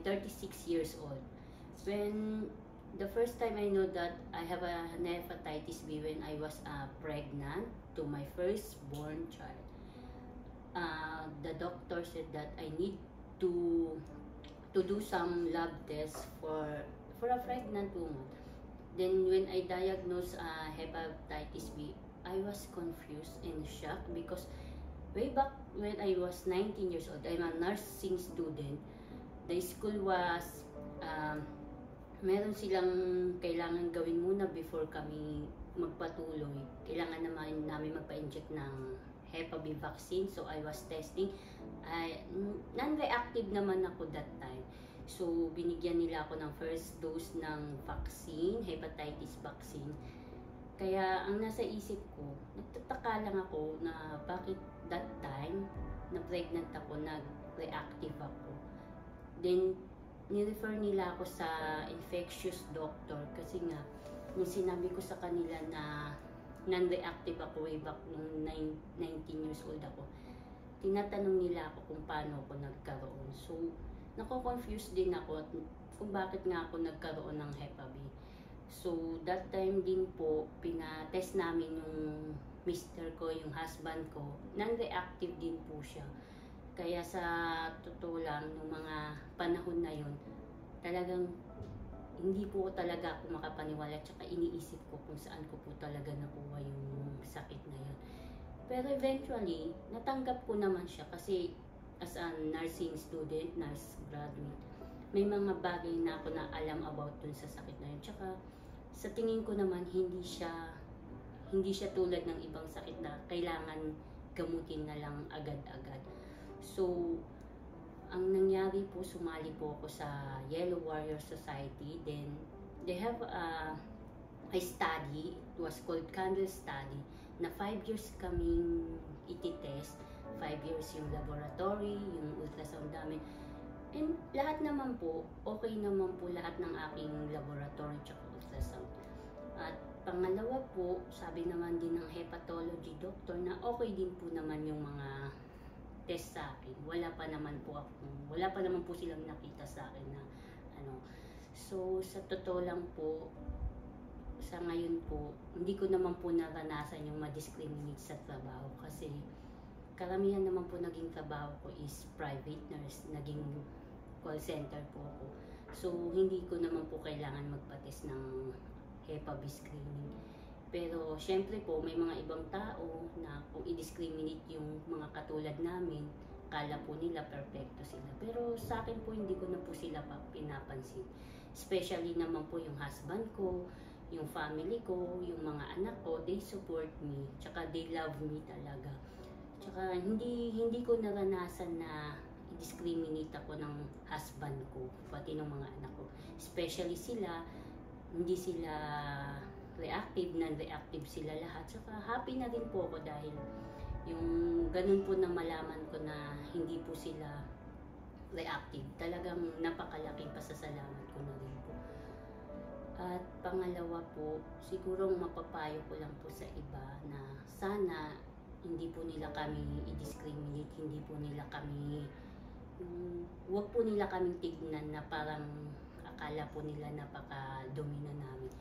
36 years old. When the first time I know that I have a hepatitis B when I was pregnant to my firstborn child. The doctor said that I need to do some lab tests for a pregnant woman. Then when I diagnosed hepatitis B, I was confused and shocked because way back when I was 19 years old, I'm a nursing student. The school was, meron silang kailangan gawin muna before kami magpatuloy. Kailangan namin magpa-inject ng Hep B vaccine. So I was testing. Non-reactive naman ako that time. So binigyan nila ako ng first dose ng vaccine, hepatitis vaccine. Kaya ang nasa isip ko, nagtataka lang ako na bakit that time na pregnant ako, nag-reactive ako. Then, ni-refer nila ako sa infectious doctor kasi nga, nung sinabi ko sa kanila na non-reactive ako way back nung 19 years old ako, tinatanong nila ako kung paano ako nagkaroon. So, nako-confuse din ako kung bakit nga ako nagkaroon ng Hep B. So, that time din po, pinatest namin yung mister ko, yung husband ko. Non-reactive din po siya. Kaya sa totoo lang, nung mga panahon na yun, talagang hindi po talaga ako makapaniwala. Tsaka iniisip ko kung saan ko po talaga nakuha yung sakit na yun. Pero eventually, natanggap ko naman siya kasi as a nursing student, nurse graduate, may mga bagay na ako na alam about dun sa sakit na yun. Tsaka sa tingin ko naman hindi siya tulad ng ibang sakit na kailangan gamutin na lang agad-agad. So, ang nangyari po, sumali po ako sa Yellow Warrior Society. Then, they have a study, it was called Candle Study, na 5 years kaming ititest. 5 years yung laboratory, yung ultrasound namin. And lahat naman po, okay naman po lahat ng aking laboratory tsaka ultrasound. At pangalawa po, sabi naman din ng hepatology doctor na okay din po naman yung mga test sa akin. Wala pa naman po silang nakita sa akin na ano. So, sa totoo lang po, sa ngayon po, hindi ko naman po naranasan yung ma-discriminate sa trabaho kasi karamihan naman po naging trabaho ko is private nurse, naging call center po ako. So, hindi ko naman po kailangan magpa-test ng Hep B screening. Pero, syempre po, may mga ibang tao na kung i-discriminate yung mga katulad namin, kala po nila perfecto sila. Pero sa akin po, hindi ko na po sila pinapansin. Especially naman po yung husband ko, yung family ko, yung mga anak ko, they support me. Tsaka they love me talaga. Tsaka hindi ko naranasan na i-discriminate ako ng husband ko, pati ng mga anak ko. Especially sila, hindi sila reactive, non-reactive sila lahat. Tsaka happy na rin po ako dahil yung ganun po na malaman ko na hindi po sila reactive. Talagang napakalaking pasasalamat ko na rin po. At pangalawa po, siguro mapapayo ko lang po sa iba na sana hindi po nila kami i-discriminate, hindi po nila kami, huwag po nila kaming tignan na parang akala po nila napaka-dumi na namin.